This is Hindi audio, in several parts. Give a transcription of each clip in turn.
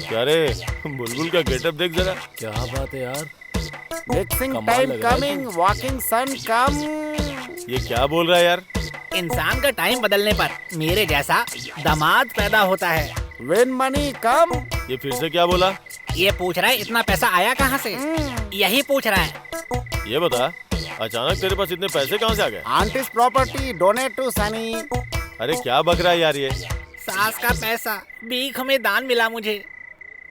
क्या रे, बुलबुल का गेटअप देख जरा। क्या बात है यार, मिक्सिंग कमाल टाइम लग रहा है कमिंग, वॉकिंग सन कम। ये क्या बोल रहा है यार? इंसान का टाइम बदलने पर मेरे जैसा दामाद पैदा होता है। व्हेन मनी कम। ये फिर से क्या बोला? ये पूछ रहा है इतना पैसा आया कहाँ से, यही पूछ रहा है। ये बता, अचानक तेरे पास इतने पैसे कहाँ से आ गए? Aunty's property donate to Sunny. अरे क्या बक रहा है यार ये? सास का पैसा भीख में दान मिला मुझे,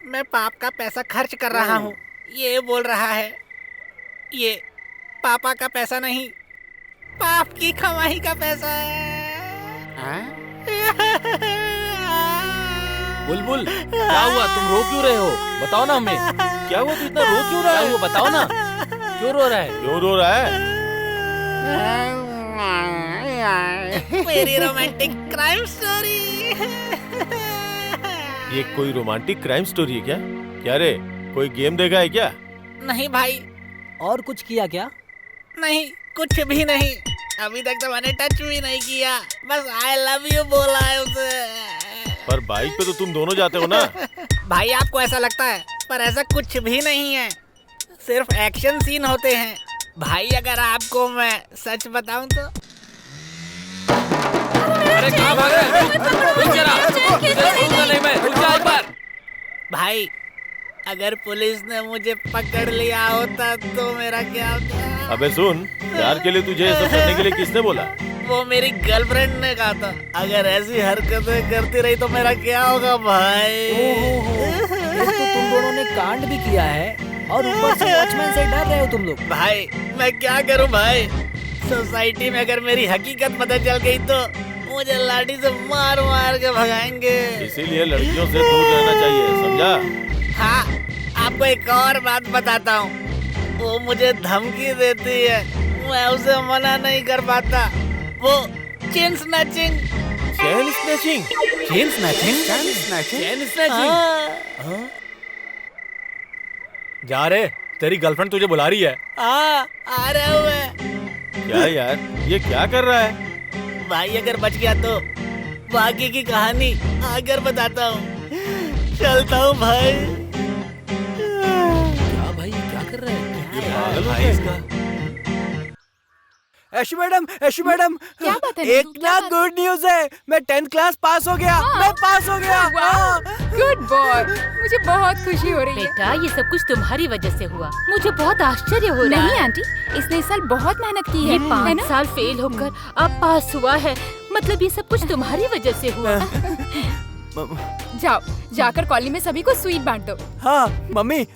मैं पाप का पैसा खर्च कर रहा हूँ। ये बोल रहा है ये पापा का पैसा नहीं, पाप की कमाई का पैसा है। बुलबुल क्या हुआ, तुम रो क्यों रहे हो? बताओ ना हमें, क्या हुआ, तू इतना रो क्यों रहा है? क्या हुआ बताओ ना, क्यों रो रहा है? क्यों रो रहा है? मेरी रोमांटिक क्राइम स्टोरी। ये कोई रोमांटिक क्राइम स्टोरी है क्या? क्या रे, कोई गेम देखा है क्या? नहीं भाई, और कुछ किया क्या? नहीं कुछ भी नहीं, अभी तक तो मैंने टच भी नहीं किया, बस आई लव यू बोला है उसे। पर बाइक पे तो तुम दोनों जाते हो ना? भाई आपको ऐसा लगता है, पर ऐसा कुछ भी नहीं है, सिर्फ एक्शन सीन होते हैं। भाई अगर आपको मैं सच बताऊं तो। अरे कहाँ भाग रहे हैं? रुक जरा, इधर छोड़ूंगा नहीं मैं, रुक जा एक बार। भाई अगर पुलिस ने मुझे पकड़ लिया होता तो मेरा क्या होता? अबे सुन, प्यार के लिए तुझे ये सब करने के लिए किसने बोला? वो मेरी गर्लफ्रेंड ने कहा था, अगर ऐसी हरकतें करती रही तो मेरा क्या होगा भाई? एक तो तुम दोनों ने कांड भी किया है और ऊपर से वॉचमैन से डर रहे हो तुम लोग। भाई मैं क्या करूं भाई, सोसाइटी में अगर मेरी हकीकत पता चल गई तो मुझे लाठी से मार मार के भगाएंगे। इसीलिए लड़कियों से दूर रहना चाहिए, समझा? हाँ, आपको एक और बात बताता हूँ, वो मुझे धमकी देती है, मैं उसे मना नहीं कर पाता। वो chain snatching. Chain snatching? Chain snatching? Chain snatching? जा रे, तेरी गर्लफ्रेंड तुझे बुला रही है। आ रहे हुए। क्या यार, ये क्या कर रहा है? भाई अगर बच गया तो बाकी की कहानी आकर बताता हूँ। चलता हूँ भाई। क्या भाई, क्या कर रहा है? ये पागल है इसका। ऐशु मैडम, क्या बात है? एक ना गुड न्यूज है, मैं 10th क्लास पास हो गया। मैं पास हो गया। गुड बॉय, मुझे बहुत खुशी हो रही है। बेटा ये सब कुछ तुम्हारी वजह से हुआ, मुझे बहुत आश्चर्य हो रहा नहीं है। आंटी, इसने इस साल बहुत मेहनत की है। ये है 5 ना? साल फेल होकर अब पास हुआ है, मतलब ये सब कुछ तुम्हारी वजह से हुआ। जाओ, जाकर कॉलेज में सभी को स्वीट बांट दो। हाँ मम्मी,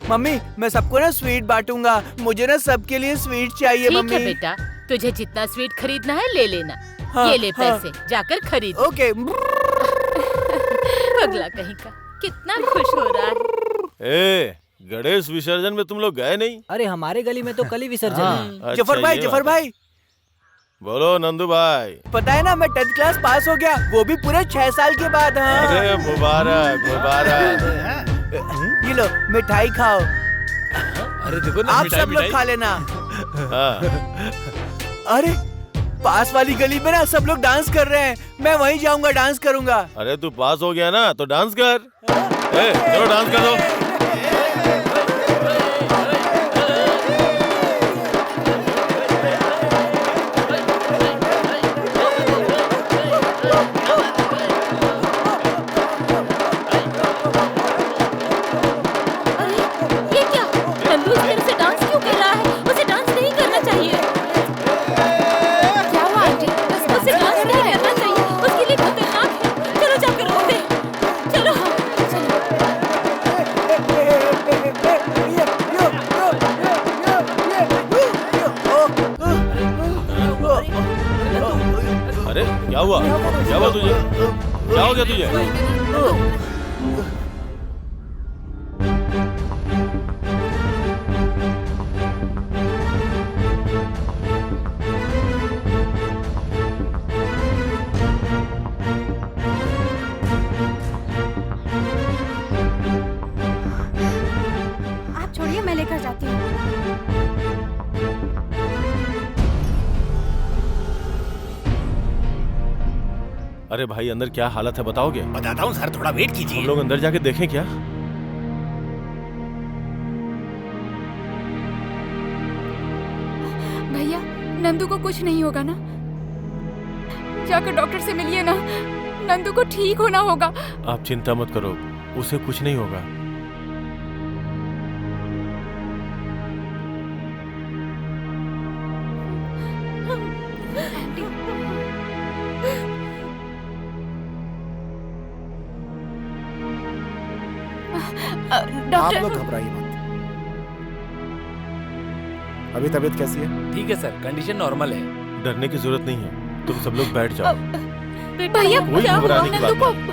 मैं सबको ना स्वीट बांटूंगा। मुझे ना सबके लिए स्वीट चाहिए ठीक मम्मी। है बेटा, तुझे जितना स्वीट खरीदना है ले लेना। हाँ, ये ले हाँ। पैसे, जाकर खरीद। ओके। अगला कहीं का, कितना खुश हो रहा है। ए, गणेश विसर्जन में तुम लोग गए नहीं? अरे हमारे गली में तो कल ही विसर्जन है। अच्छा, जफर ये बात है। भाई, बोलो नंदू भाई। पता है ना मैं 10th क्लास पास हो गया, वो भी पूरे 6 साल के बाद। हाँ। अरे मुबारक मुबारक। ये लो मिठाई खाओ। अरे देखो ना, आप मिठाई सब लोग खा लेना। हाँ। अरे पास वाली गली में ना सब लोग डांस कर रहे हैं, मैं वहीं जाऊंगा, डांस करूंगा। अरे तू पास हो गया ना तो डांस कर। चलो डांस कर दो। ये क्या, नंदू इस तरह से डांस क्यों कर रहा है? उसे डांस नहीं करना चाहिए। क्या हुआ आंटी? उसे डांस नहीं करना चाहिए, उसके लिए खतरनाक है। चलो जाकर रोकते हैं। चलो। अरे क्या हुआ तुझे? क्या हो गया तुझे? आप छोड़िए, मैं लेकर जाती हूँ। अरे भाई अंदर क्या हालत है बताओगे? बताता हूँ सर, थोड़ा वेट हम कीजिए। लोग अंदर जाके देखें क्या? भैया नंदू को कुछ नहीं होगा ना? जाकर डॉक्टर से मिलिए ना, नंदू को ठीक होना होगा। आप चिंता मत करो, उसे कुछ नहीं होगा। आप डॉक्टर लोग घबराइए मत। अभी तबीयत कैसी है? ठीक है सर, कंडीशन नॉर्मल है। डरने की जरूरत नहीं है, तुम सब लोग बैठ जाओ। भैया कोई क्या हुआ घबराने की नंदू बात को?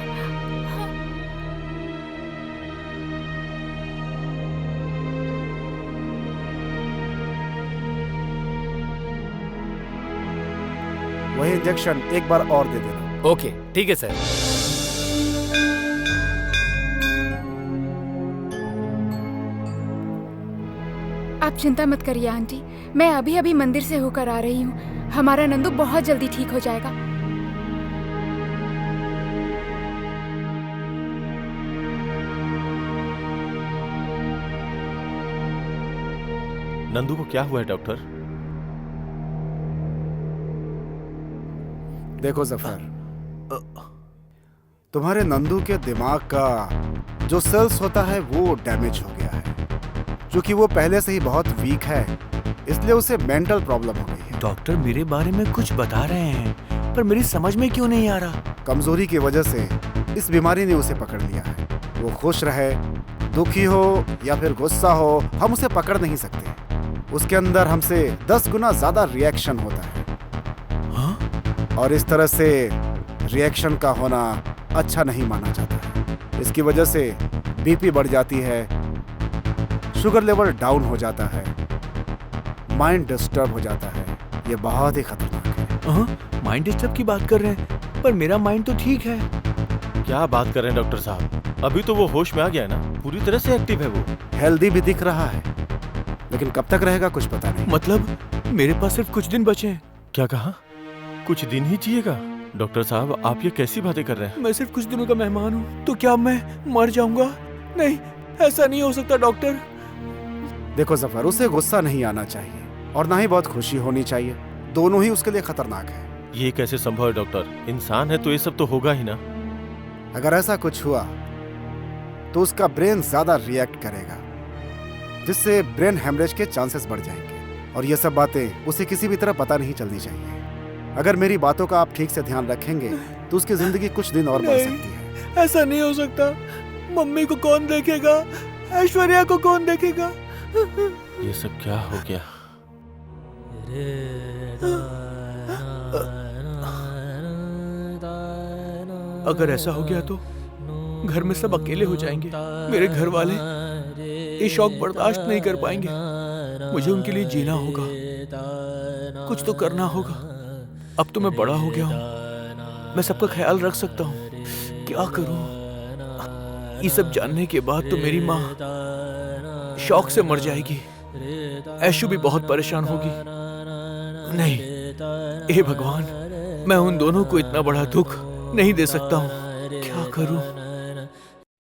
वही इंजेक्शन एक बार और दे देना। ओके ठीक है सर। आप चिंता मत करिए आंटी, मैं अभी अभी मंदिर से होकर आ रही हूँ। हमारा नंदू बहुत जल्दी ठीक हो जाएगा। नंदू को क्या हुआ है डॉक्टर? देखो जफर, तुम्हारे नंदू के दिमाग का जो सेल्स होता है वो डैमेज हो गया है। क्योंकि वो पहले से ही बहुत वीक है, इसलिए उसे मेंटल प्रॉब्लम हो गई है। डॉक्टर मेरे बारे में कुछ बता रहे हैं, पर मेरी समझ में क्यों नहीं आ रहा? कमजोरी की वजह से इस बीमारी ने उसे पकड़ लिया है। वो खुश रहे, दुखी हो या फिर गुस्सा हो, हम उसे पकड़ नहीं सकते। उसके अंदर हमसे 10 गुना ज्यादा रिएक्शन होता है। हाँ? और इस तरह से रिएक्शन का होना अच्छा नहीं माना जाता है। इसकी वजह से बीपी बढ़ जाती है, शुगर लेवल डाउन हो जाता है, माइंड डिस्टर्ब हो जाता है। ये बहुत ही खतरनाक है। हाँ? माइंड डिस्टर्ब की बात कर रहे हैं, पर मेरा माइंड तो ठीक है। क्या बात कर रहे हैं डॉक्टर साहब? अभी तो वो होश में आ गया है ना, पूरी तरह से एक्टिव है वो। हेल्दी भी दिख रहा है, लेकिन कब तक रहेगा कुछ पता नहीं। मतलब मेरे पास सिर्फ कुछ दिन बचे हैं। क्या कहा? कुछ दिन ही जिएगा? डॉक्टर साहब आप ये कैसी बातें कर रहे हैं? मैं सिर्फ कुछ दिनों का मेहमान हूँ, तो क्या मैं मर जाऊंगा? नहीं, ऐसा नहीं हो सकता डॉक्टर। देखो जफर, उसे गुस्सा नहीं आना चाहिए और ना ही बहुत खुशी होनी चाहिए। दोनों ही उसके लिए खतरनाक है। ये कैसे संभव है डॉक्टर? इंसान है तो ये सब तो होगा ही ना। अगर ऐसा कुछ हुआ तो उसका ब्रेन ज्यादा रिएक्ट करेगा, जिससे ब्रेन हेमरेज के चांसेस बढ़ जाएंगे। और ये सब बातें उसे किसी भी तरह पता नहीं चलनी चाहिए। अगर मेरी बातों का आप ठीक से ध्यान रखेंगे तो उसकी जिंदगी कुछ दिन और बढ़ नहीं। सकती है। ऐसा नहीं हो सकता। मम्मी को कौन देखेगा? ऐश्वर्या को कौन देखेगा? ये सब क्या हो गया? अगर ऐसा हो गया तो घर में सब अकेले हो जाएंगे। मेरे घर वाले ये शौक बर्दाश्त नहीं कर पाएंगे। मुझे उनके लिए जीना होगा, कुछ तो करना होगा। अब तो मैं बड़ा हो गया हूँ, मैं सबका ख्याल रख सकता हूँ। क्या करूँ? ये सब जानने के बाद तो मेरी माँ शौक से मर जाएगी। ऐशु भी बहुत परेशान होगी। नहीं, हे भगवान, मैं उन दोनों को इतना बड़ा दुख नहीं दे सकता हूँ। क्या करूँ?